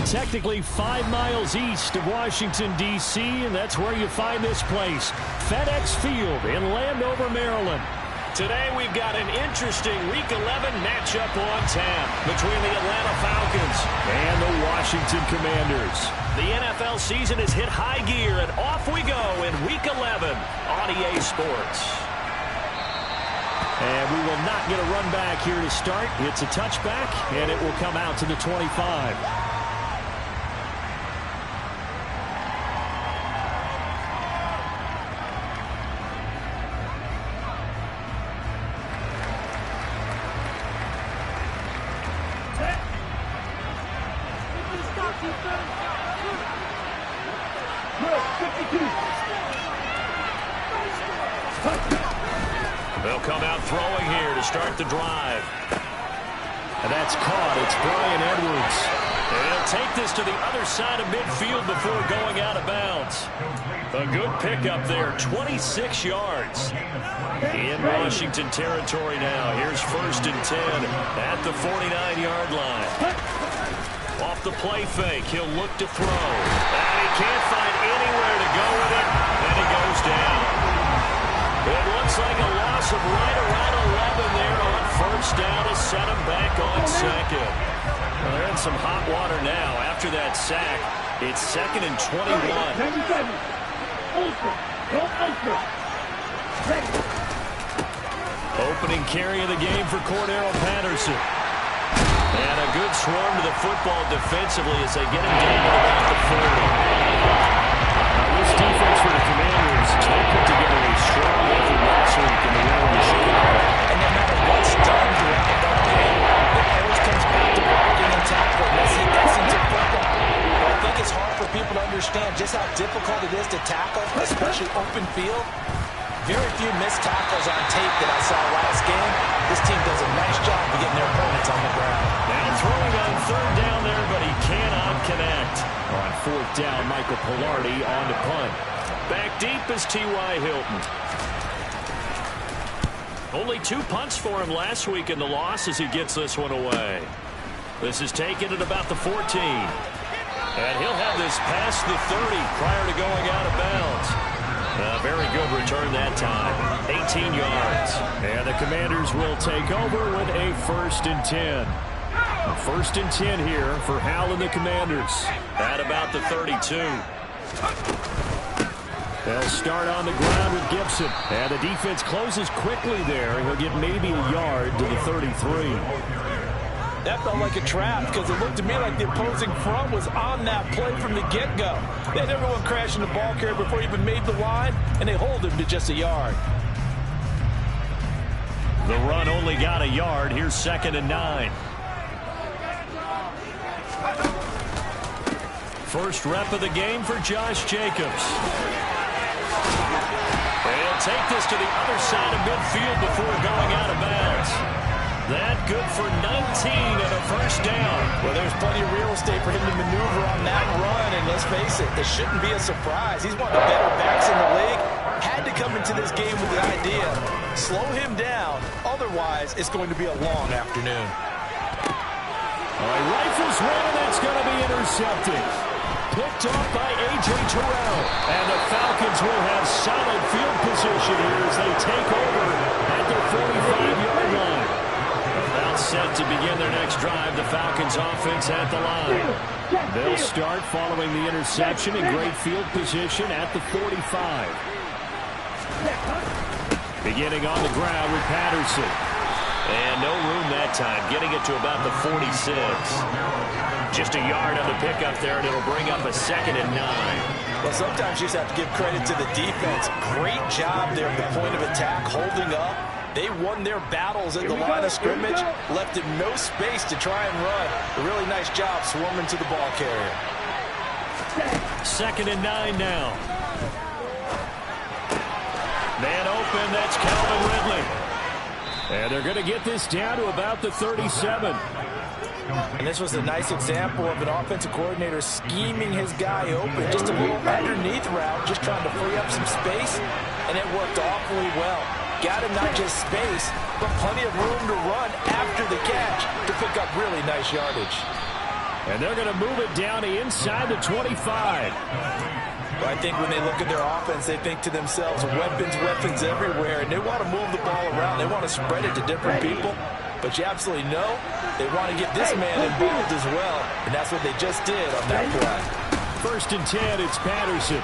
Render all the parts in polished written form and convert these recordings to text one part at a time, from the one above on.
technically 5 miles east of Washington, D.C., and that's where you find this place, FedEx Field in Landover, Maryland. Today we've got an interesting Week 11 matchup on tap between the Atlanta Falcons and the Washington Commanders. The NFL season has hit high gear, and off we go in Week 11 on EA Sports. And we will not get a run back here to start. It's a touchback, and it will come out to the 25. They'll come out throwing here to start the drive. And that's caught. It's Brian Edwards. And he'll take this to the other side of midfield before going out of bounds. A good pickup there, 26 yards. In Washington territory now. Here's 1st and 10 at the 49-yard line. Off the play fake, he'll look to throw. And he can't find anywhere to go with it. And he goes down. It looks like a loss of right around 11 there on 1st down to set him back on 2nd. Well, they're in some hot water now after that sack. It's 2nd and 21. Opening carry of the game for Cordero Patterson. And a good swarm to the football defensively as they get him down to about the 40. This defense for the Commanders, they put together a strong effort last week in the win over Chicago. And no matter what's done throughout that game, it always comes back to blocking and tackling. That's the essence of football. But I think it's hard for people to understand just how difficult it is to tackle, especially open field. Very few missed tackles on tape that I saw last game. This team does a nice job of getting their opponents on the ground. Now throwing on 3rd down there, but he cannot connect. On 4th down, Michael Pilardi on the punt. Back deep is T.Y. Hilton. Only 2 punts for him last week in the loss as he gets this one away. This is taken at about the 14. And he'll have this past the 30 prior to going out of bounds. A very good return that time. 18 yards. And the Commanders will take over with a 1st and 10. 1st and 10 here for Hal and the Commanders. At about the 32. They'll start on the ground with Gibson. And the defense closes quickly there. He'll get maybe a yard to the 33. That felt like a trap because it looked to me like the opposing front was on that play from the get-go. They had everyone crashing the ball carrier before he even made the line, and they hold him to just a yard. The run only got a yard. Here's 2nd and 9. First rep of the game for Josh Jacobs. They'll take this to the other side of midfield before going out of bounds. That good for 19 and a 1st down. Well, there's plenty of real estate for him to maneuver on that run, and let's face it, this shouldn't be a surprise. He's one of the better backs in the league. Had to come into this game with the idea, slow him down, otherwise it's going to be a long afternoon. All right, rifles one, and it's going to be intercepted. Picked off by A.J. Terrell. And the Falcons will have solid field position here as they take over at their 45-yard line. About set to begin their next drive, the Falcons offense at the line. They'll start following the interception in great field position at the 45. Beginning on the ground with Patterson. And no room that time, getting it to about the 46. Just a yard on the pickup there, and it'll bring up a 2nd and 9. Well, sometimes you just have to give credit to the defense. Great job there at the point of attack, holding up. They won their battles at the line of scrimmage, left him no space to try and run. A really nice job swarming to the ball carrier. 2nd and 9 now. Man open, that's Calvin Ridley. And they're going to get this down to about the 37. And this was a nice example of an offensive coordinator scheming his guy open. Just a little underneath route, just trying to free up some space, and it worked awfully well. Got him not just space, but plenty of room to run after the catch to pick up really nice yardage. And they're going to move it down to inside the 25. Well, I think when they look at their offense, they think to themselves, weapons everywhere, and they want to move the ball around. They want to spread it to different people. But you absolutely know they want to get this man involved as well, and that's what they just did on that play. 1st and 10, it's Patterson.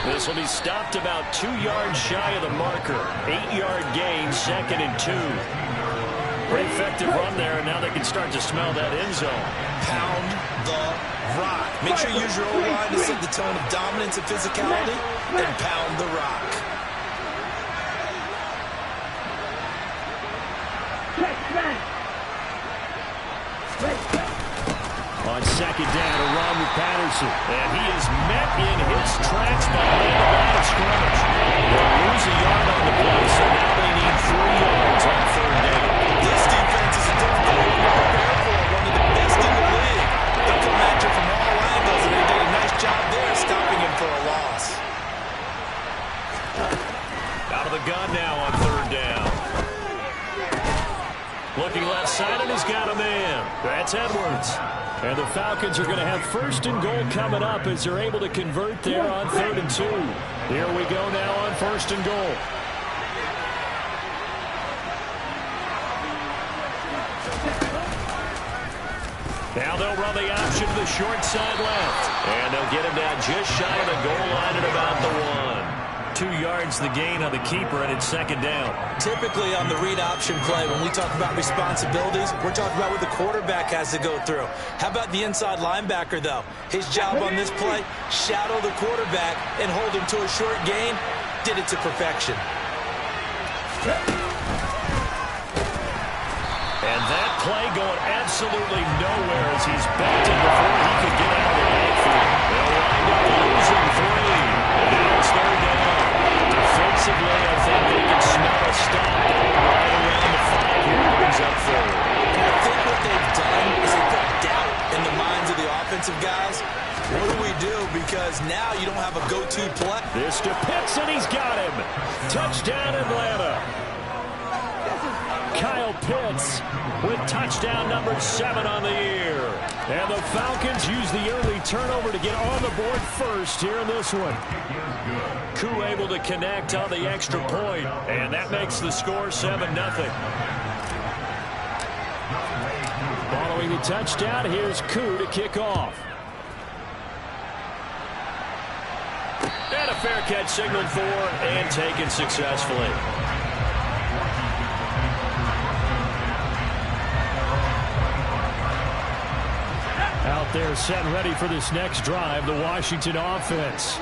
This will be stopped about 2 yards shy of the marker. 8-yard gain, 2nd and 2. Pretty effective run there, and now they can start to smell that end zone. Pound the rock. Make sure you use your O-line to set the tone of dominance and physicality, and pound the rock. On 2nd down, a run with Patterson. And he is met in his tracks behind the line of scrimmage. They'll lose a yard on the play, so now they need 3 yards on 3rd down. This defense is a difficult one to prepare for. One of the best in the league. They'll come at you from all angles, and they did a nice job there stopping him for a loss. Out of the gun now on 3rd down. Looking left side, and he's got a man. That's Edwards. And the Falcons are going to have 1st and goal coming up as they're able to convert there on 3rd and 2. Here we go now on 1st and goal. Now they'll run the option to the short side left. And they'll get him down just shy of the goal line at about the 1. 2 yards the gain on the keeper, and it's 2nd down. Typically on the read option play, when we talk about responsibilities, we're talking about what the quarterback has to go through. How about the inside linebacker, though? His job on this play, shadow the quarterback and hold him to a short gain. Did it to perfection. And that play going absolutely nowhere as he's belted before he could get out of the backfield. They'll wind up losing 3. And now it's 3rd down. Defensively, I think they can smell a stop right around the 5 here. Brings up 3rd. I think what they've done is they put doubt in the minds of the offensive guys. What do we do? Because now you don't have a go-to play. This to Pitts, and he's got him. Touchdown, Atlanta. Kyle Pitts with touchdown number 7 on the year. And the Falcons use the early turnover to get on the board first here in this one. Koo able to connect on the extra point, and that makes the score 7-0. Following the touchdown, here's Koo to kick off. And a fair catch signaled for and taken successfully. Out there set ready for this next drive, the Washington offense.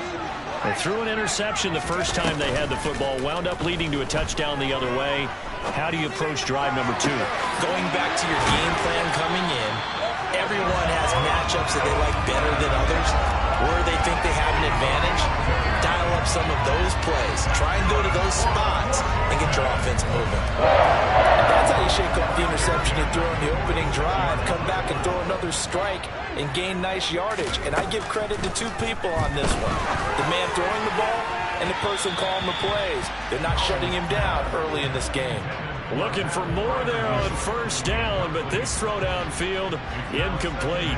They threw an interception the first time they had the football, wound up leading to a touchdown the other way. How do you approach drive number 2? Going back to your game plan coming in, everyone has matchups that they like better than others, where they think they have an advantage. Dial up some of those plays. Try and go to those spots and get your offense moving. And that's how you shake off the interception you threw on the opening drive. Come back and throw another strike and gain nice yardage. And I give credit to 2 people on this one. The man throwing the ball and the person calling the plays. They're not shutting him down early in this game. Looking for more there on 1st down, but this throw downfield incomplete.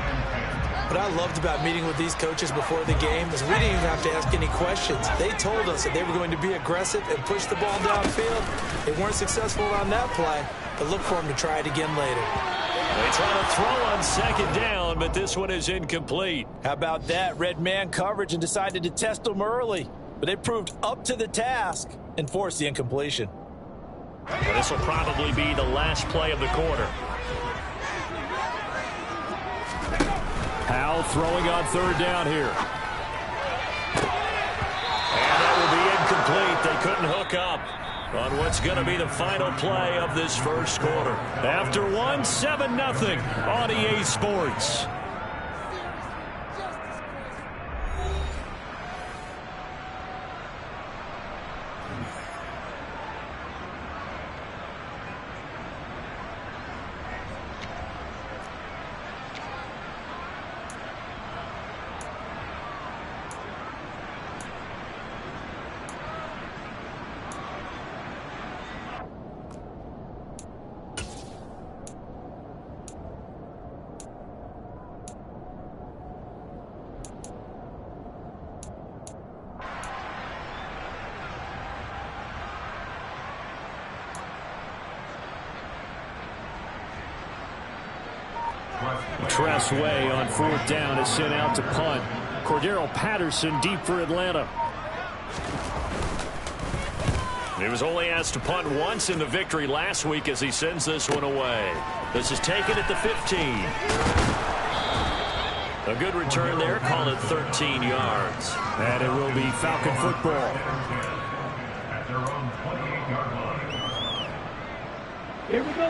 What I loved about meeting with these coaches before the game is we didn't even have to ask any questions. They told us that they were going to be aggressive and push the ball downfield. They weren't successful on that play, but look for them to try it again later. They try to throw on 2nd down, but this one is incomplete. How about that? Red man coverage and decided to test them early. But they proved up to the task and forced the incompletion. Well, this will probably be the last play of the quarter. Powell throwing on 3rd down here. And that will be incomplete. They couldn't hook up on what's going to be the final play of this first quarter. After 7-0 on EA Sports. Tress Way on 4th down is sent out to punt. Cordero Patterson deep for Atlanta. He was only asked to punt once in the victory last week as he sends this one away. This is taken at the 15. A good return there. Call it 13 yards. And it will be Falcon football. Here we go.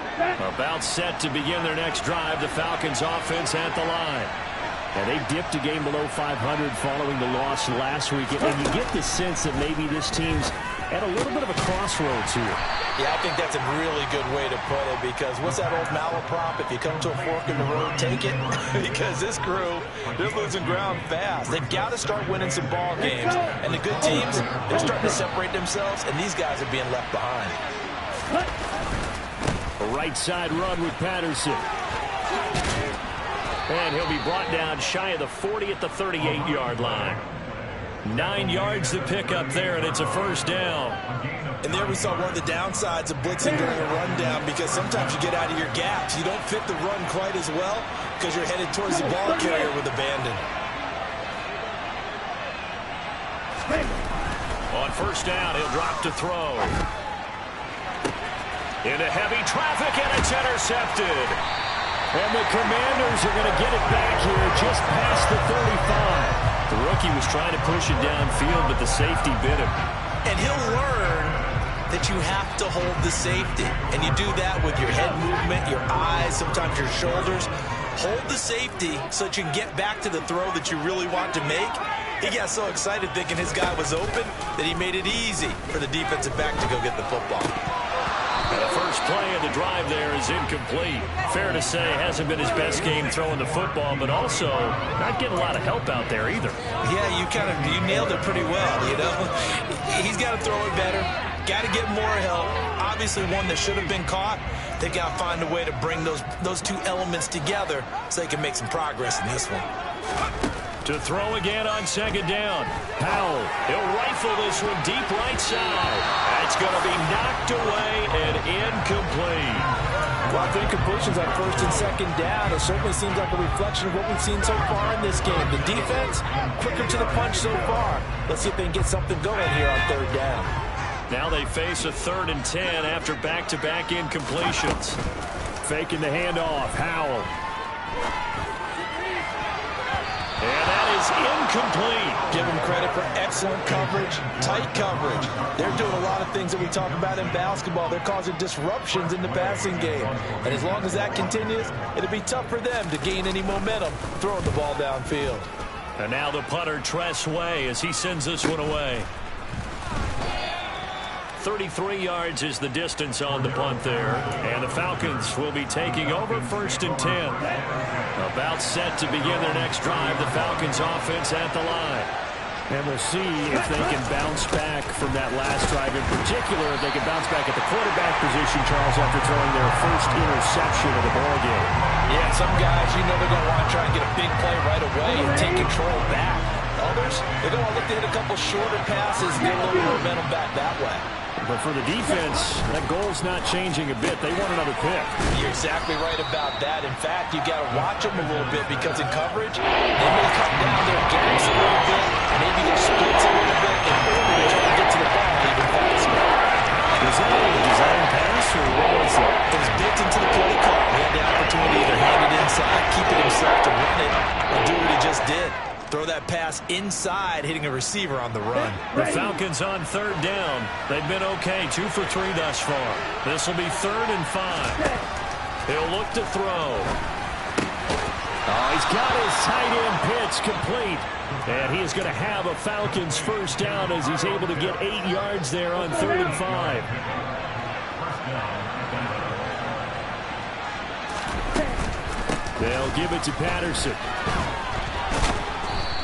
About set to begin their next drive. The Falcons offense at the line. And they dipped a game below 500 following the loss last week. And you get the sense that maybe this team's at a little bit of a crossroads here. Yeah, I think that's a really good way to put it, because what's that old malaprop? If you come to a fork in the road, take it. Because this crew, they're losing ground fast. They've got to start winning some ball games. And the good teams, they're starting to separate themselves, and these guys are being left behind. A right side run with Patterson. And he'll be brought down shy of the 40 at the 38-yard line. 9 yards to pick up there, and it's a first down. And there we saw one of the downsides of blitzing during a rundown, because sometimes you get out of your gaps. You don't fit the run quite as well because you're headed towards the ball carrier with abandon. On first down, he'll drop to throw. Into heavy traffic, and it's intercepted. And the Commanders are going to get it back here just past the 35. The rookie was trying to push it downfield, but the safety bit him. And he'll learn that you have to hold the safety. And you do that with your head movement, your eyes, sometimes your shoulders. Hold the safety so that you can get back to the throw that you really want to make. He got so excited thinking his guy was open that he made it easy for the defensive back to go get the football. And the first play of the drive there is incomplete. Fair to say, hasn't been his best game throwing the football, but also not getting a lot of help out there either. Yeah, you nailed it pretty well, you know. He's got to throw it better. Got to get more help. Obviously one that should have been caught. They got to find a way to bring those two elements together so they can make some progress in this one. To throw again on second down. Powell, he'll rifle this one deep right side. That's going to be knocked away and incomplete. Well, I think completions on first and second down, it certainly seems like a reflection of what we've seen so far in this game. The defense, quicker to the punch so far. Let's see if they can get something going here on third down. Now they face a 3rd and 10 after back-to-back incompletions. Faking the handoff, Howell. And that is incomplete. Give them credit for excellent coverage, tight coverage. They're doing a lot of things that we talk about in basketball. They're causing disruptions in the passing game. And as long as that continues, it'll be tough for them to gain any momentum throwing the ball downfield. And now the punter, Tress Way, as he sends this one away. 33 yards is the distance on the punt there. And the Falcons will be taking over 1st and 10. About set to begin their next drive. The Falcons offense at the line. And we'll see if they can bounce back from that last drive. In particular, if they can bounce back at the quarterback position, Charles, after throwing their first interception of the ballgame. Yeah, some guys, you know they're going to want to try and get a big play right away and take control back. Others, they're going to look to hit a couple shorter passes and get a little momentum back that way. But for the defense, that goal's not changing a bit. They want another pick. You're exactly right about that. In fact, you got to watch them a little bit, because in coverage, they may cut down their gaps a little bit, maybe their splits a little bit in order to try to get to the ball even faster. Was that a design pass, or what was it? It was built into the play call. He had the opportunity to either hand it inside, keep it himself to run it, or do what he just did. Throw that pass inside, hitting a receiver on the run. The Falcons on 3rd down. They've been okay, 2 for 3 thus far. This will be 3rd and 5. He'll look to throw. Oh, he's got his tight end pitch complete. And he is going to have a Falcons first down as he's able to get 8 yards there on 3rd and 5. They'll give it to Patterson.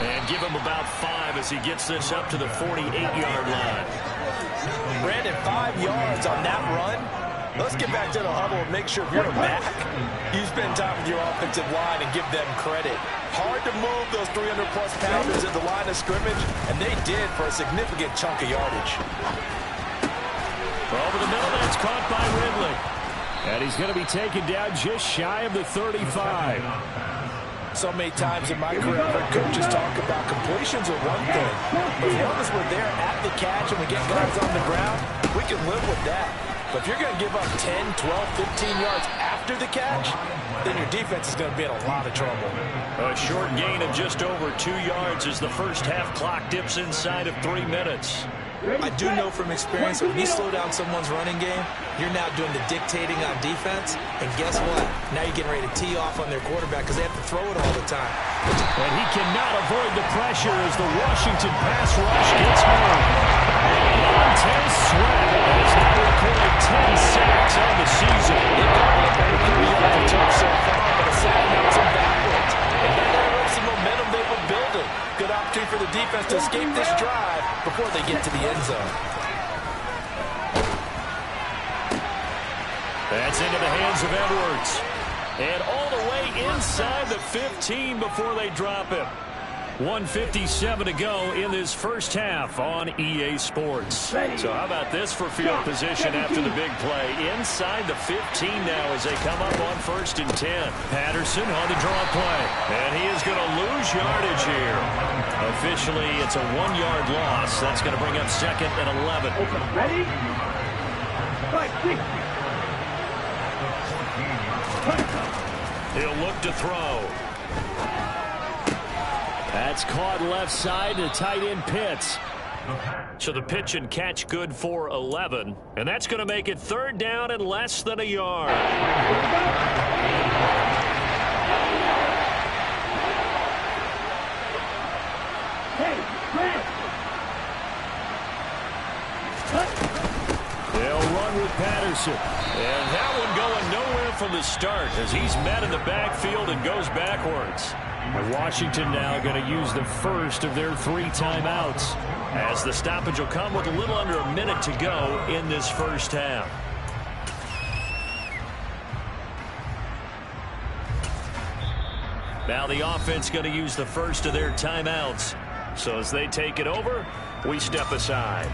And give him about 5 as he gets this up to the 48-yard line. Brandon, 5 yards on that run. Let's get back to the huddle and make sure if you're a back, you spend time with your offensive line and give them credit. Hard to move those 300-plus pounders at the line of scrimmage, and they did for a significant chunk of yardage. Over the middle, that's caught by Ridley. And he's going to be taken down just shy of the 35. So many times in my career, I've heard coaches talk about completions are one thing. As long as we're there at the catch and we get guys on the ground, we can live with that. But if you're going to give up 10, 12, 15 yards after the catch, then your defense is going to be in a lot of trouble. A short gain of just over 2 yards as the first half clock dips inside of 3 minutes. I do know from experience, when you slow down someone's running game, you're now doing the dictating on defense. And guess what? Now you're getting ready to tee off on their quarterback because they have to throw it all the time. And he cannot avoid the pressure as the Washington pass rush gets home. Montez Sweat has now recorded 10 sacks on the season. They've got a better career off the turf so far, but a sack knocks them backwards. And that interrupts the momentum they were building. Good opportunity for the defense to escape this drive before they get to the end zone. That's into the hands of Edwards. And all the way inside the 15 before they drop him. 1:57 to go in this first half on EA Sports. So how about this for field position after the big play? Inside the 15 now as they come up on 1st and 10. Patterson on the draw play. And he is going to lose yardage here. Officially, it's a 1-yard loss. That's going to bring up 2nd and 11. Ready? 5, 6. He'll look to throw. That's caught left side to tight end Pitts. So the pitch and catch good for 11. And that's going to make it 3rd down and less than a yard. They'll run with Patterson. And that one going nowhere from the start as he's met in the backfield and goes backwards. And Washington now going to use the first of their 3 timeouts as the stoppage will come with a little under a minute to go in this first half. Now the offense going to use the first of their timeouts. So as they take it over, we step aside.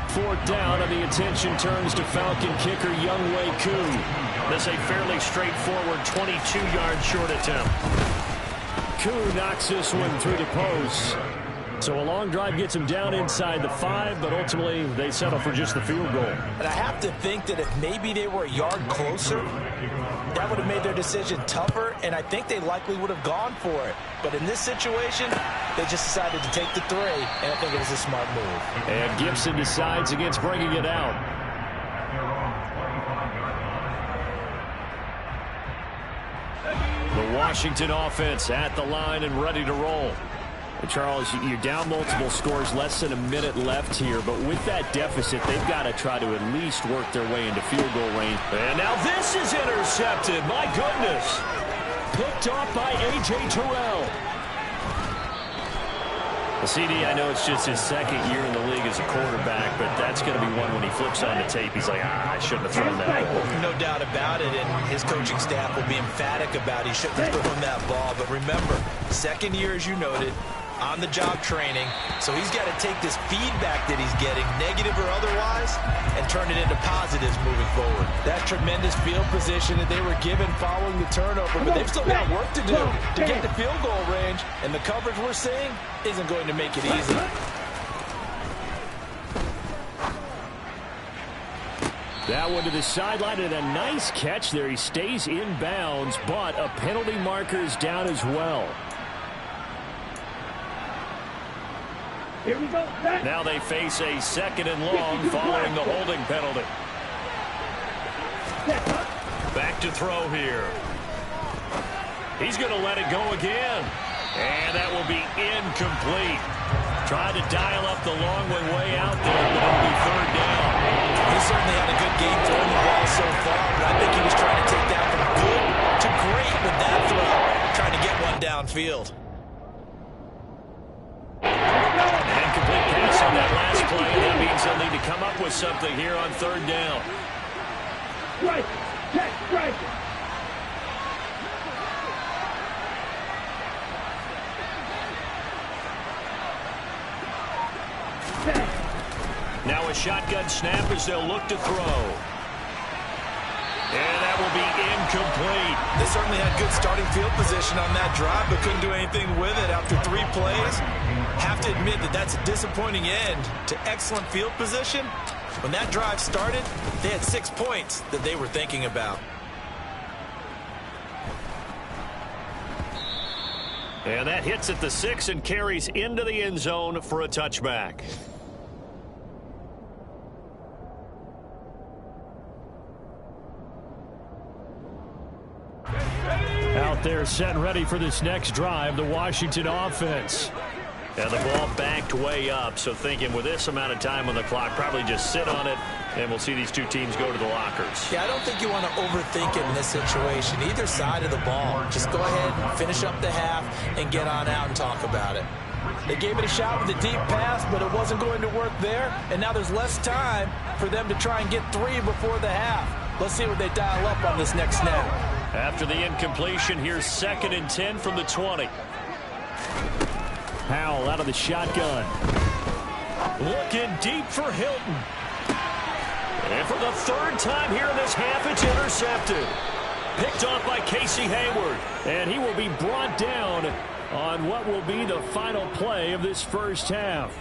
Fourth down, and the attention turns to Falcon kicker Younghoe Koo. This a fairly straightforward 22-yard short attempt. Koo knocks this one through the post. So a long drive gets him down inside the 5, but ultimately they settle for just the field goal. And I have to think that if maybe they were a yard closer, that would have made their decision tougher, and I think they likely would have gone for it. But in this situation, they just decided to take the 3, and I think it was a smart move. And Gibson decides against bringing it out. The Washington offense at the line and ready to roll. And Charles, you're down multiple scores, less than a minute left here, but with that deficit, they've got to try to at least work their way into field goal range. And now this is intercepted. My goodness. Picked off by A.J. Terrell. The CD, I know it's just his 2nd year in the league as a quarterback, but that's going to be one when he flips on the tape. He's like, I shouldn't have thrown that ball. No doubt about it, and his coaching staff will be emphatic about it. He shouldn't have thrown that ball. But remember, 2nd year, as you noted, on-the-job training. So he's got to take this feedback that he's getting, negative or otherwise, and turn it into positives moving forward. That's tremendous field position that they were given following the turnover, but they've still got work to do to get to field goal range, and the coverage we're seeing isn't going to make it easy. That one to the sideline, and a nice catch there. He stays in bounds, but a penalty marker is down as well. Here we go. Now they face a 2nd and long following the holding penalty. Back to throw here. He's going to let it go again. And that will be incomplete. Tried to dial up the long way out there, but it'll be 3rd down. He certainly had a good game throwing the ball so far, but I think he was trying to take that from good to great with that throw, trying to get one downfield. On that last play, that means they'll need to come up with something here on 3rd down. Now a shotgun snap as they'll look to throw. And that will be incomplete. They certainly had good starting field position on that drive, but couldn't do anything with it after 3 plays. Have to admit that that's a disappointing end to excellent field position. When that drive started, they had 6 points that they were thinking about. And that hits at the 6 and carries into the end zone for a touchback. Out there set and ready for this next drive, the Washington offense. And the ball backed way up, so thinking with this amount of time on the clock, probably just sit on it, and we'll see these two teams go to the lockers. Yeah, I don't think you want to overthink it in this situation. Either side of the ball. Just go ahead and finish up the half and get on out and talk about it. They gave it a shot with a deep pass, but it wasn't going to work there, and now there's less time for them to try and get 3 before the half. Let's see what they dial up on this next snap. After the incompletion, here's 2nd and 10 from the 20. Howell out of the shotgun. Looking deep for Hilton. And for the 3rd time here in this half, it's intercepted. Picked off by Casey Hayward. And he will be brought down on what will be the final play of this first half.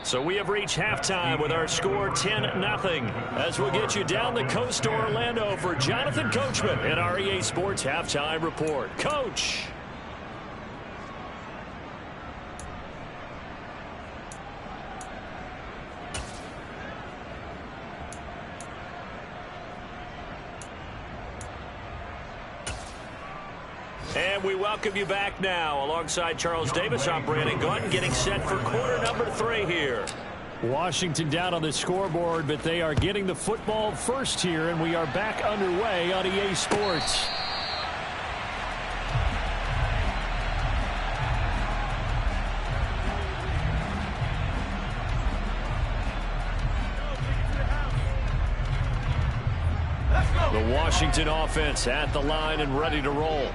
So we have reached halftime with our score 10-0. As we'll get you down the coast to Orlando for Jonathan Coachman in our EA Sports Halftime Report. Coach. And we welcome you back now. Alongside Charles Davis, I'm Brandon Gaunt, getting set for quarter number 3 here. Washington down on the scoreboard, but they are getting the football first here, and we are back underway on EA Sports. The Washington offense at the line and ready to roll.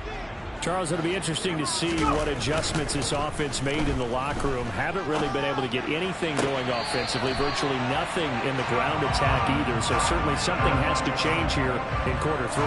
Charles, it'll be interesting to see what adjustments this offense made in the locker room. Haven't really been able to get anything going offensively, virtually nothing in the ground attack either. So certainly something has to change here in quarter 3.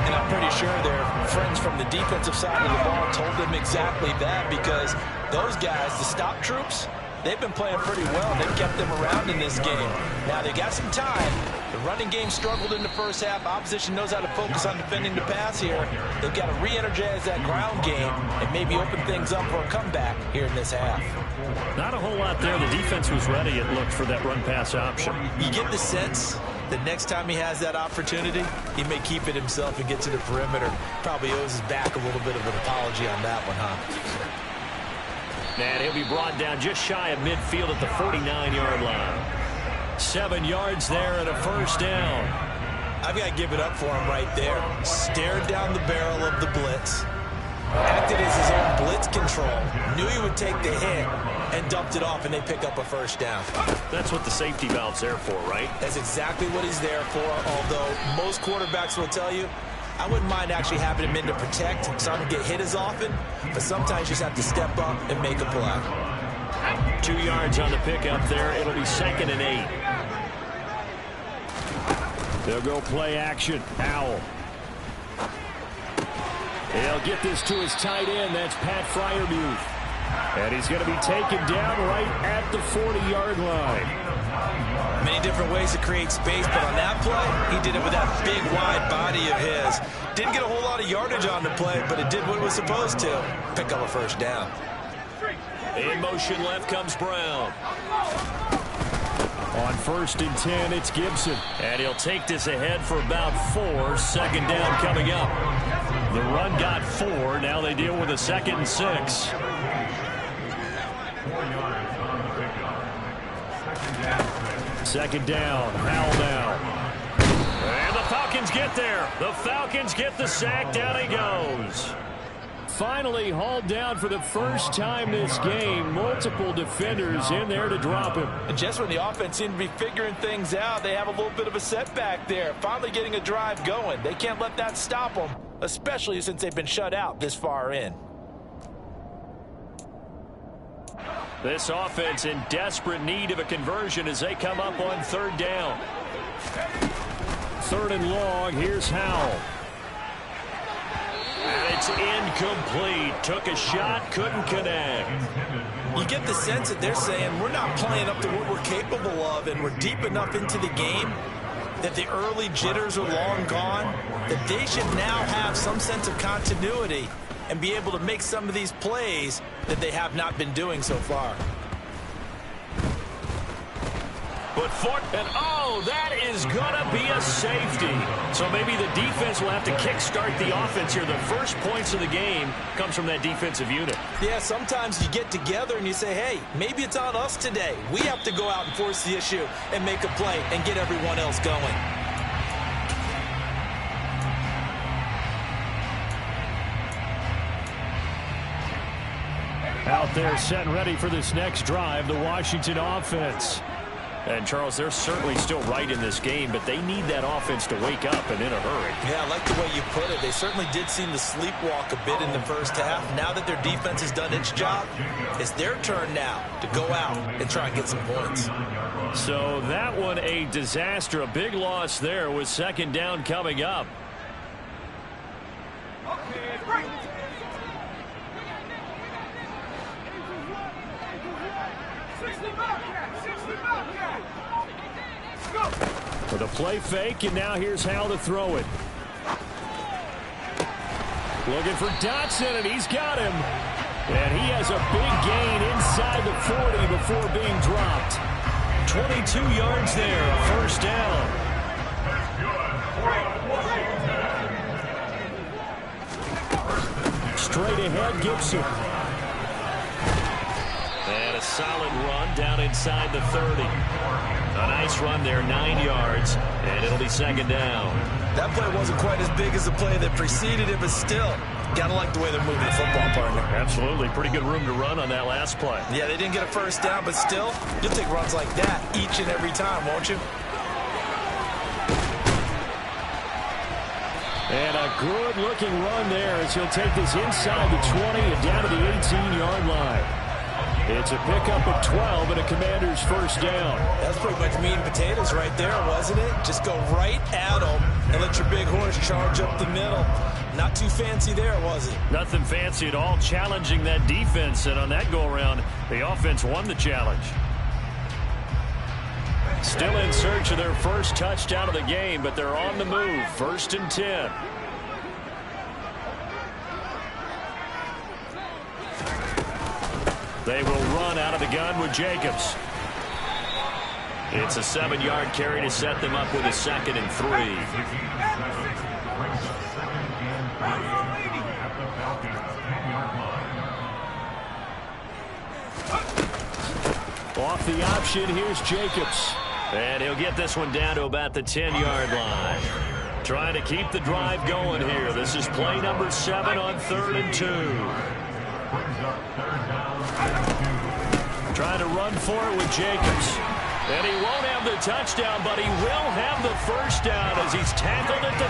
And I'm pretty sure their friends from the defensive side of the ball told them exactly that, because those guys, the stop troops, they've been playing pretty well. They've kept them around in this game. Now they got some time. The running game struggled in the first half. Opposition knows how to focus on defending the pass here. They've got to re-energize that ground game and maybe open things up for a comeback here in this half. Not a whole lot there. The defense was ready, it looked, for that run-pass option. You get the sense that next time he has that opportunity, he may keep it himself and get to the perimeter. Probably owes his back a little bit of an apology on that one, huh? And he'll be brought down just shy of midfield at the 49-yard line. 7 yards there and a first down. I've got to give it up for him right there. Stared down the barrel of the blitz. Acted as his own blitz control. Knew he would take the hit and dumped it off, and they pick up a first down. That's what the safety valve's there for, right? That's exactly what he's there for, although most quarterbacks will tell you, I wouldn't mind actually having him in to protect so I don't get hit as often, but sometimes you just have to step up and make a play. 2 yards on the pickup there. It'll be 2nd and 8. They'll go play action. Howell. He'll get this to his tight end. That's Pat Freiermuth. And he's going to be taken down right at the 40-yard line. Many different ways to create space, but on that play, he did it with that big, wide body of his. Didn't get a whole lot of yardage on the play, but it did what it was supposed to. Pick up a first down. In motion left comes Brown. On 1st and 10, it's Gibson. And he'll take this ahead for about 4. 2nd down coming up. The run got 4. Now they deal with a 2nd and 6. Second down. Howell now. And the Falcons get there. The Falcons get the sack. Down he goes. Finally hauled down for the first time this game. Multiple defenders in there to drop him. And just when the offense seemed to be figuring things out, they have a little bit of a setback there. Finally getting a drive going. They can't let that stop them, especially since they've been shut out this far in. This offense in desperate need of a conversion as they come up on third down. Third and long, here's Howell. And it's incomplete. Took a shot, couldn't connect. You get the sense that they're saying we're not playing up to what we're capable of, and we're deep enough into the game that the early jitters are long gone, that they should now have some sense of continuity and be able to make some of these plays that they have not been doing so far. But that is going to be a safety. So maybe the defense will have to kickstart the offense here. The first points of the game comes from that defensive unit. Yeah, sometimes you get together and you say, hey, maybe it's on us today. We have to go out and force the issue and make a play and get everyone else going. Out there set and ready for this next drive, the Washington offense. And, Charles, they're certainly still right in this game, but they need that offense to wake up and in a hurry. Yeah, I like the way you put it. They certainly did seem to sleepwalk a bit in the first half. Now that their defense has done its job, it's their turn now to go out and try and get some points. So that one a disaster. A big loss there with second down coming up. For the play fake, and now here's Howell to throw it. Looking for Dotson, and he's got him. And he has a big gain inside the 40 before being dropped. 22 yards there, a first down. Straight ahead, Gibson. And a solid run down inside the 30. A nice run there, 9 yards, and it'll be second down. That play wasn't quite as big as the play that preceded it, but still, gotta like the way they're moving the football, partner. Absolutely. Pretty good room to run on that last play. Yeah, they didn't get a first down, but still, you'll take runs like that each and every time, won't you? And a good-looking run there as he'll take this inside the 20 and down to the 18-yard line. It's a pickup of 12 and a Commander's first down. That's pretty much meat and potatoes right there, wasn't it? Just go right at them and let your big horse charge up the middle. Not too fancy there, was it? Nothing fancy at all, challenging that defense. And on that go-around, the offense won the challenge. Still in search of their first touchdown of the game, but they're on the move. First and 10. They will run out of the gun with Jacobs. It's a 7-yard carry to set them up with a 2nd and 3. Off the option, here's Jacobs. And he'll get this one down to about the 10-yard line. Trying to keep the drive going here. This is play number 7 on 3rd and 2. Trying to run for it with Jacobs. And he won't have the touchdown, but he will have the first down as he's tackled at the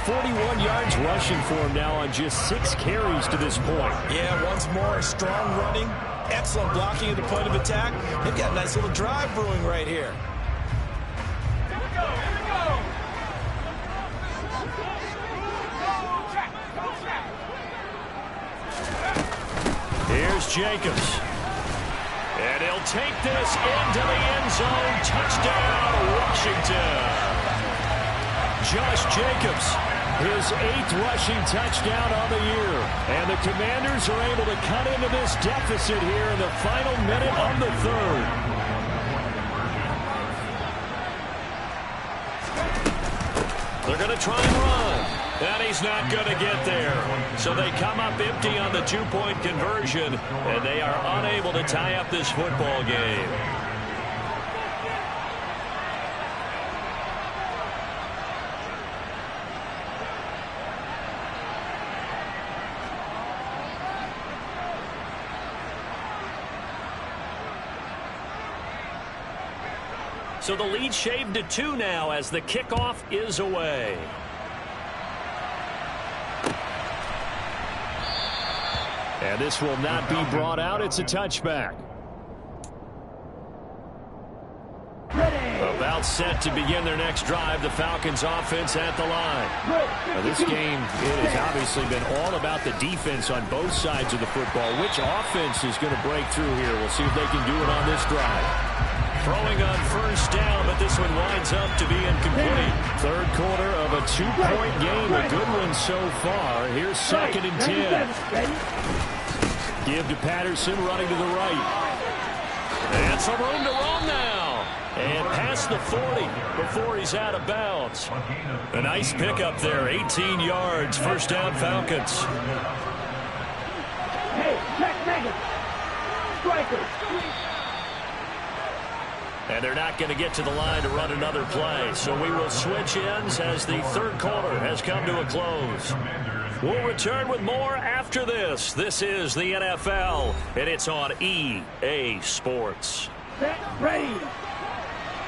2. 41 yards rushing for him now on just 6 carries to this point. Yeah, once more, strong running, excellent blocking at the point of attack. They've got a nice little drive brewing right here. Here's Jacobs. And he'll take this into the end zone. Touchdown, Washington. Josh Jacobs, his 8th rushing touchdown on the year. And the Commanders are able to cut into this deficit here in the final minute of the 3rd. They're going to try and run. And he's not going to get there. So they come up empty on the 2-point conversion, and they are unable to tie up this football game. So the lead shaved to 2 now as the kickoff is away. And this will not be brought out. It's a touchback. About set to begin their next drive. The Falcons offense at the line. Now this game, it has obviously been all about the defense on both sides of the football. Which offense is going to break through here? We'll see if they can do it on this drive. Throwing on first down, but this one winds up to be incomplete. Third quarter of a two-point game. A good one so far. Here's 2nd and 10. Give to Patterson, running to the right. And some room to roam now. And past the 40 before he's out of bounds. A nice pickup there, 18 yards, first down Falcons. Hey, check Megan. Striker. And they're not going to get to the line to run another play. So we will switch ends as the third quarter has come to a close. We'll return with more after this. This is the NFL, and it's on EA Sports. Set, ready.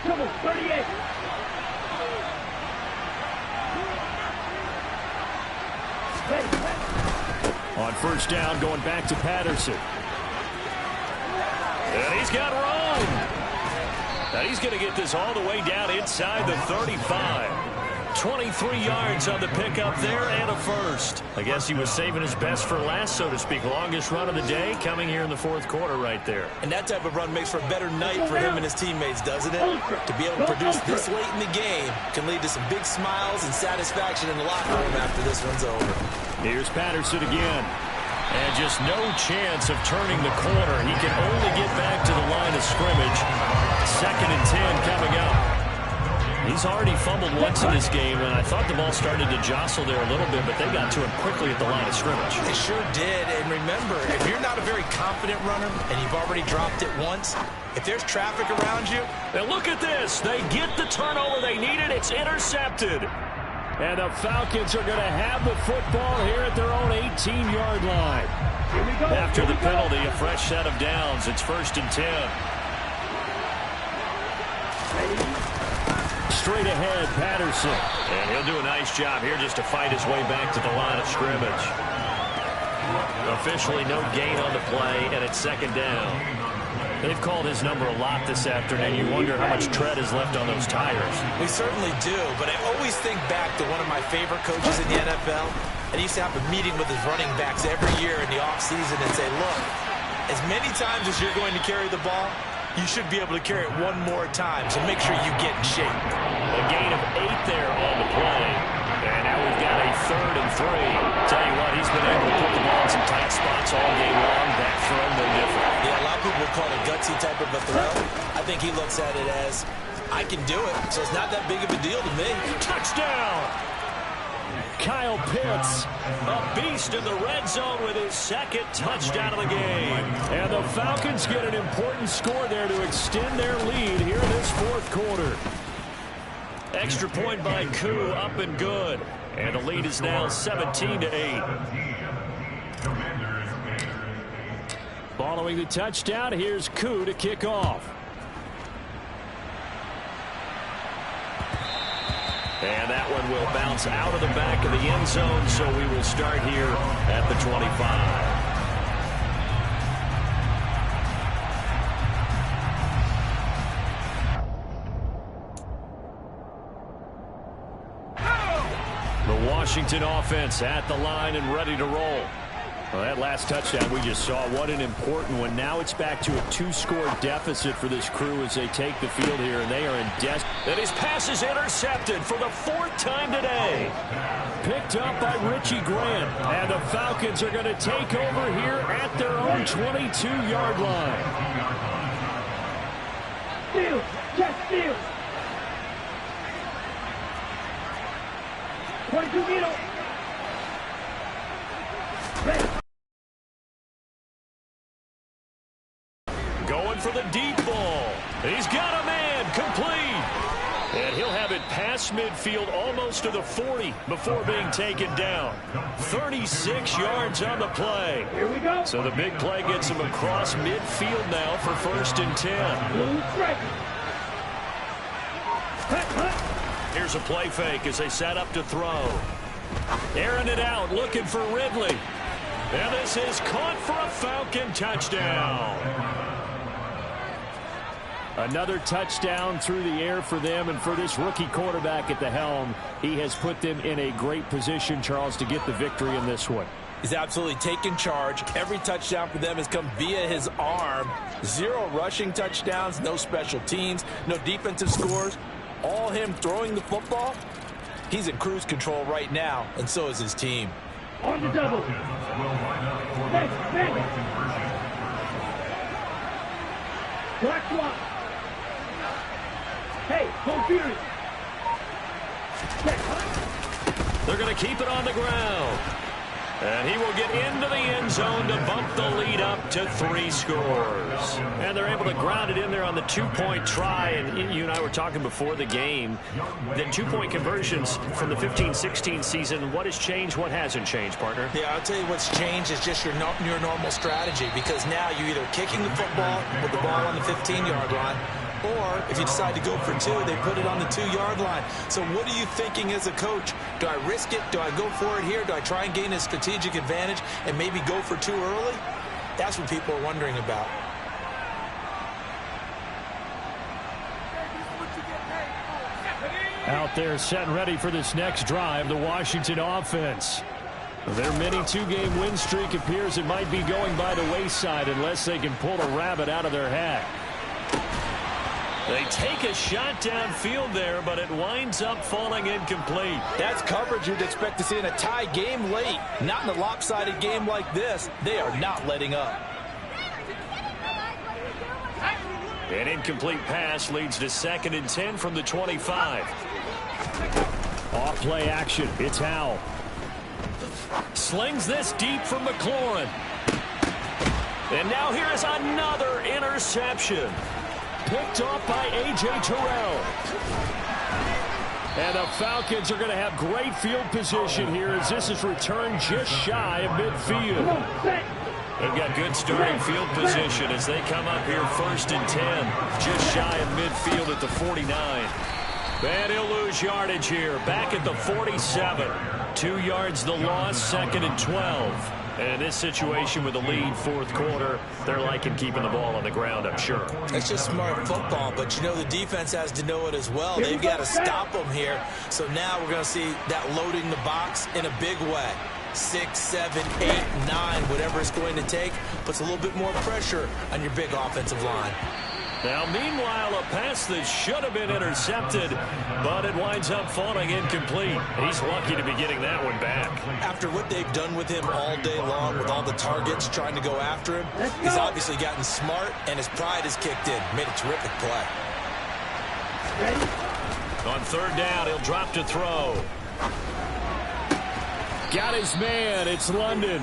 Come on, 38. On first down, going back to Patterson. And he's got room. Now he's going to get this all the way down inside the 35. 23 yards on the pickup there and a first. I guess he was saving his best for last, so to speak. Longest run of the day coming here in the fourth quarter right there. And that type of run makes for a better night for him and his teammates, doesn't it? To be able to produce this late in the game can lead to some big smiles and satisfaction in the locker room after this one's over. Here's Patterson again. And just no chance of turning the corner. He can only get back to the line of scrimmage. 2nd and 10 coming up. He's already fumbled once in this game, and I thought the ball started to jostle there a little bit, but they got to him quickly at the line of scrimmage. They sure did, and remember, if you're not a very confident runner and you've already dropped it once, if there's traffic around you... And look at this. They get the turnover they needed. It's intercepted. And the Falcons are going to have the football here at their own 18-yard line. After the penalty, a fresh set of downs. It's 1st and 10. Straight ahead, Patterson. And he'll do a nice job here just to fight his way back to the line of scrimmage. Officially no gain on the play, and it's 2nd down. They've called his number a lot this afternoon. You wonder how much tread is left on those tires. We certainly do, but I always think back to one of my favorite coaches in the NFL. And he used to have a meeting with his running backs every year in the offseason and say, look, as many times as you're going to carry the ball, you should be able to carry it one more time, so make sure you get in shape. A gain of 8 there on the play. And now we've got a 3rd and 3. Tell you what, he's been able to put the ball in some tight spots all game long. That throw, no different. Yeah, a lot of people would call it a gutsy type of a throw. I think he looks at it as, I can do it, so it's not that big of a deal to me. Touchdown! Kyle Pitts, a beast in the red zone with his 2nd touchdown of the game. And the Falcons get an important score there to extend their lead here in this 4th quarter. Extra point by Koo, up and good. And the lead is now 17-8. Following the touchdown, here's Koo to kick off. And that one will bounce out of the back of the end zone, so we will start here at the 25. The Washington offense at the line and ready to roll. Well, that last touchdown we just saw, what an important one. Now it's back to a 2-score deficit for this crew as they take the field here, and they are in desperate. And his pass is intercepted for the 4th time today. Picked up by Richie Grant, and the Falcons are going to take over here at their own 22-yard line. Steal, just steal. 22 middle. Ready. Going for the deep ball. He's got a man, complete. And he'll have it past midfield almost to the 40 before being taken down. 36 yards on the play. Here we go. So the big play gets him across midfield now for 1st and 10. Blue striker. Here's a play fake as they set up to throw. Airing it out, looking for Ridley. And this is caught for a Falcon touchdown. Another touchdown through the air for them, and for this rookie quarterback at the helm, he has put them in a great position, Charles, to get the victory in this one. He's absolutely taken charge. Every touchdown for them has come via his arm. 0 rushing touchdowns, no special teams, no defensive scores. All him throwing the football. He's in cruise control right now, and so is his team. On the double. Black swap. Hey, hold Fury. They're going to keep it on the ground. And he will get into the end zone to bump the lead up to 3 scores. And they're able to ground it in there on the 2-point try. And you and I were talking before the game. The 2-point conversions from the 15-16 season, what has changed, what hasn't changed, partner? Yeah, I'll tell you what's changed is just your normal strategy, because now you're either kicking the football with the ball on the 15-yard line, or if you decide to go for 2, they put it on the 2-yard line. So what are you thinking as a coach? Do I risk it? Do I go for it here? Do I try and gain a strategic advantage and maybe go for 2 early? That's what people are wondering about. Out there set and ready for this next drive, the Washington offense. Their mini 2-game win streak appears it might be going by the wayside unless they can pull a rabbit out of their hat. They take a shot downfield there, but it winds up falling incomplete. That's coverage you'd expect to see in a tie game late. Not in a lopsided game like this. They are not letting up. An incomplete pass leads to 2nd and 10 from the 25. Off play action. It's Howell. Slings this deep from McLaurin. And now here is another interception. Picked off by A.J. Terrell. And the Falcons are going to have great field position here as this is returned just shy of midfield. They've got good starting field position as they come up here 1st and 10. Just shy of midfield at the 49. And he'll lose yardage here. Back at the 47. 2 yards the loss, 2nd and 12. And in this situation with the lead 4th quarter, they're liking keeping the ball on the ground, I'm sure. It's just smart football, but you know the defense has to know it as well. They've got to stop them here. So now we're going to see that loading the box in a big way. 6, 7, 8, 9, whatever it's going to take, puts a little bit more pressure on your big offensive line. Now, meanwhile, a pass that should have been intercepted, but it winds up falling incomplete. He's lucky to be getting that one back. After what they've done with him all day long, with all the targets trying to go after him, he's obviously gotten smart, and his pride has kicked in. Made a terrific play. On 3rd down, he'll drop to throw. Got his man. It's London.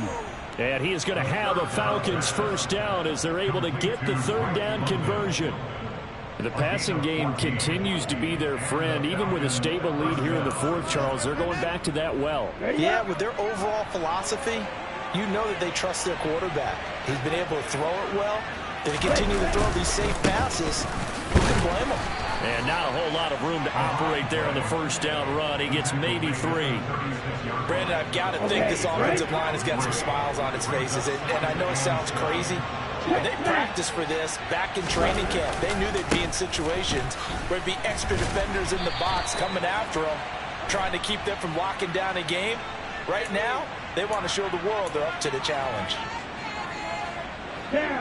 And he is going to have a Falcons 1st down as they're able to get the 3rd down conversion. The passing game continues to be their friend. Even with a stable lead here in the 4th, Charles, they're going back to that well. Yeah, with their overall philosophy, you know that they trust their quarterback. He's been able to throw it well. If he continue to throw these safe passes, who can blame him? And not a whole lot of room to operate there on the 1st down run. He gets maybe 3. Brandon, I've got to think this offensive line has got some smiles on its faces. And I know it sounds crazy, but they practiced for this back in training camp. They knew they'd be in situations where there'd be extra defenders in the box coming after them, trying to keep them from locking down a game. Right now, they want to show the world they're up to the challenge.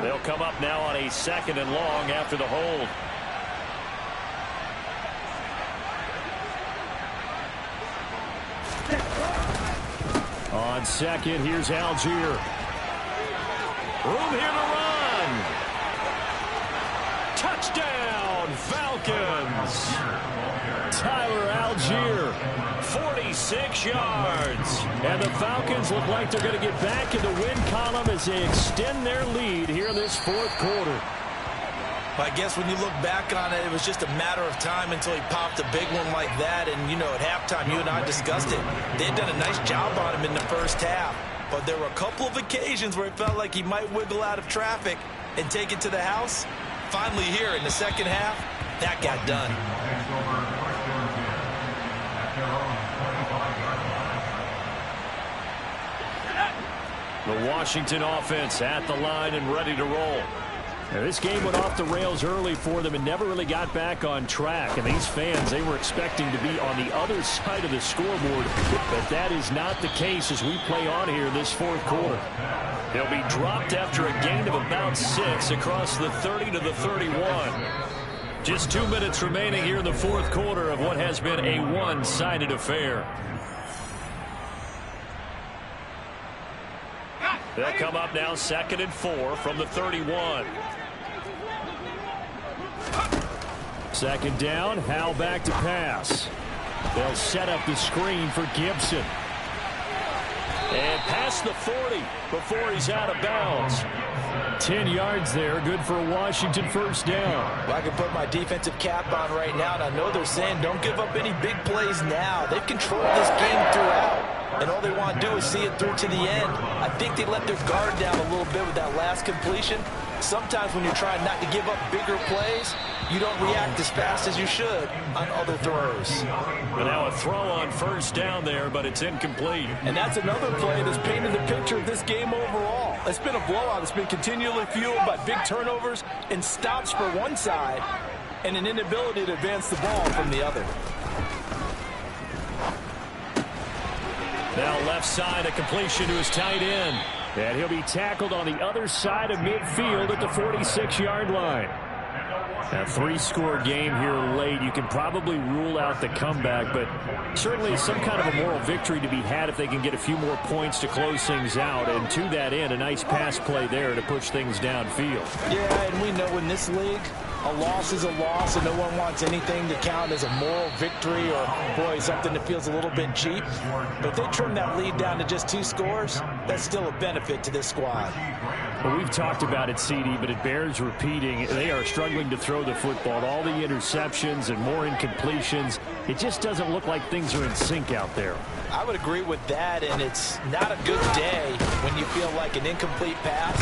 They'll come up now on a 2nd and long after the hold. On 2nd, here's Algier. Room here to run. Touchdown, Falcons. Tyler Algier, 46 yards. And the Falcons look like they're going to get back in the win column as they extend their lead here in this 4th quarter. I guess when you look back on it, it was just a matter of time until he popped a big one like that. And, you know, at halftime, you and I discussed it. They'd done a nice job on him in the 1st half. But there were a couple of occasions where it felt like he might wiggle out of traffic and take it to the house. Finally here in the 2nd half, that got done. The Washington offense at the line and ready to roll. Now, this game went off the rails early for them and never really got back on track. And these fans, they were expecting to be on the other side of the scoreboard. But that is not the case as we play on here this fourth quarter. They'll be dropped after a gain of about 6 across the 30 to the 31. Just 2 minutes remaining here in the fourth quarter of what has been a one-sided affair. They'll come up now 2nd and 4 from the 31. 2nd down, Howell back to pass. They'll set up the screen for Gibson. And past the 40 before he's out of bounds. 10 yards there, good for a Washington 1st down. Well, I can put my defensive cap on right now, and I know they're saying don't give up any big plays now. They've controlled this game throughout, and all they want to do is see it through to the end. I think they let their guard down a little bit with that last completion. Sometimes when you're trying not to give up bigger plays, you don't react as fast as you should on other throws. But now a throw on 1st down there, but it's incomplete. And that's another play that's painted the picture of this game overall. It's been a blowout. It's been continually fueled by big turnovers and stops for one side and an inability to advance the ball from the other. Now left side, a completion to his tight end. And he'll be tackled on the other side of midfield at the 46-yard line. A 3-score game here late. You can probably rule out the comeback, but certainly some kind of a moral victory to be had if they can get a few more points to close things out. And to that end, a nice pass play there to push things downfield. Yeah, and we know in this league, a loss is a loss, and no one wants anything to count as a moral victory or, boy, something that feels a little bit cheap. But if they trim that lead down to just 2 scores, that's still a benefit to this squad. Well, we've talked about it, CD, but it bears repeating. They are struggling to throw the football. All the interceptions and more incompletions. It just doesn't look like things are in sync out there. I would agree with that, and it's not a good day when you feel like an incomplete pass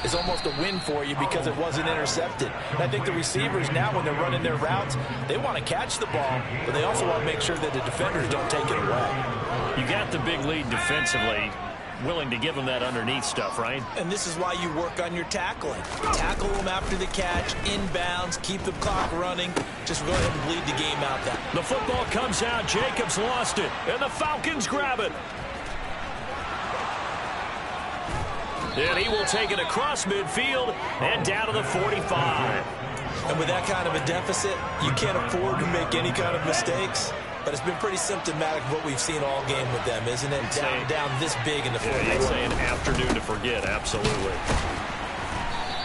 is almost a win for you because it wasn't intercepted. And I think the receivers now, when they're running their routes, they want to catch the ball, but they also want to make sure that the defenders don't take it away. You got the big lead defensively. Willing to give them that underneath stuff, right? And this is why you work on your tackling. Tackle them after the catch, inbounds, keep the clock running. Just go ahead and bleed the game out there. The football comes out. Jacobs lost it, and the Falcons grab it. And he will take it across midfield and down to the 45. And with that kind of a deficit, you can't afford to make any kind of mistakes. But it's been pretty symptomatic of what we've seen all game with them, isn't it? Down this big in the fourth quarter. It's an afternoon to forget, absolutely.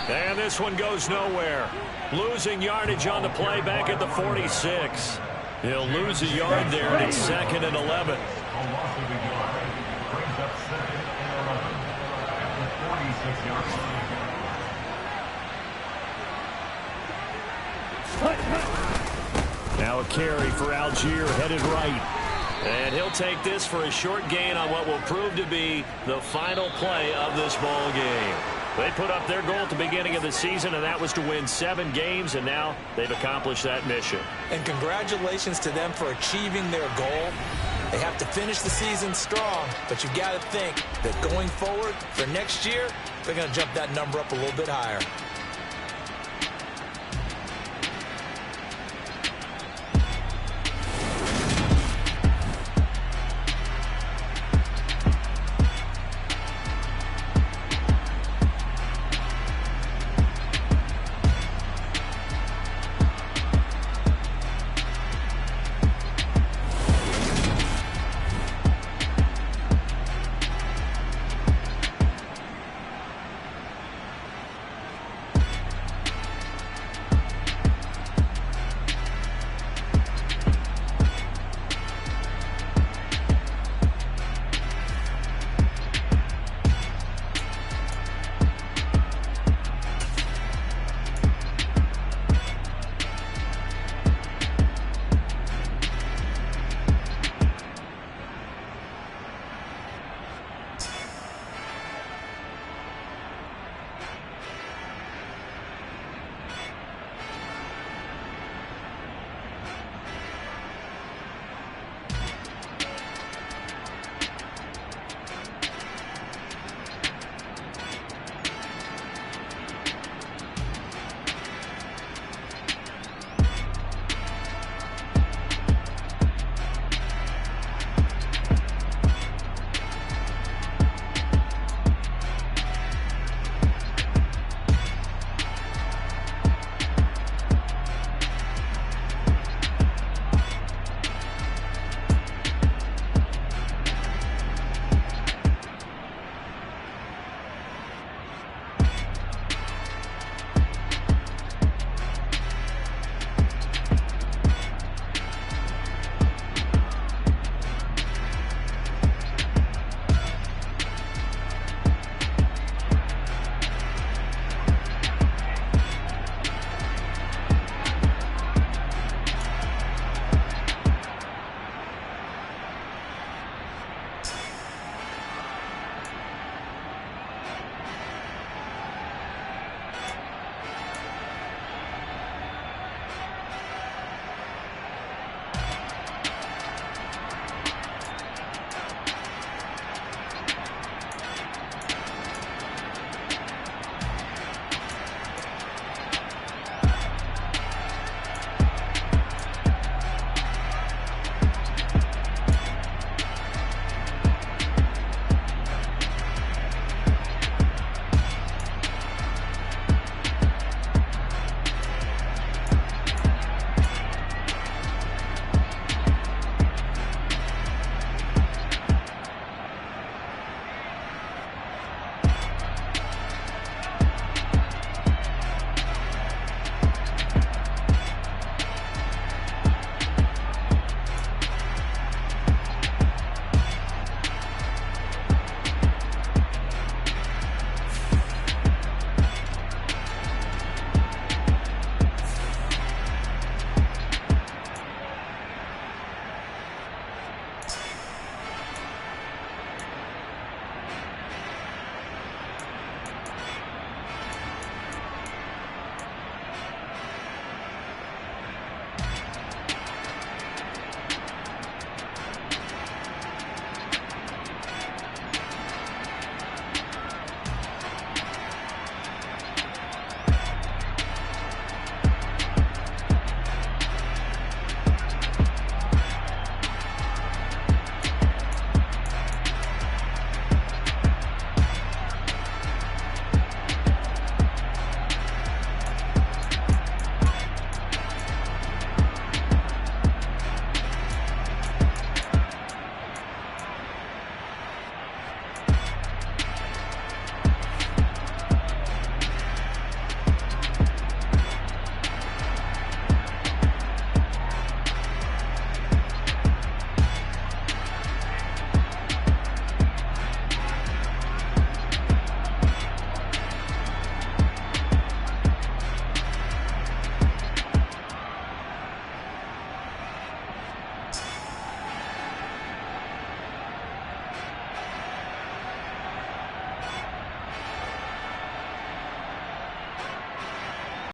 And this one goes nowhere. Losing yardage on the play back at the 46. He'll lose a yard there, and it's 2nd and 11. Now a carry for Algier, headed right. And he'll take this for a short gain on what will prove to be the final play of this ball game. They put up their goal at the beginning of the season, and that was to win 7 games, and now they've accomplished that mission. And congratulations to them for achieving their goal. They have to finish the season strong, but you've got to think that going forward for next year, they're going to jump that number up a little bit higher.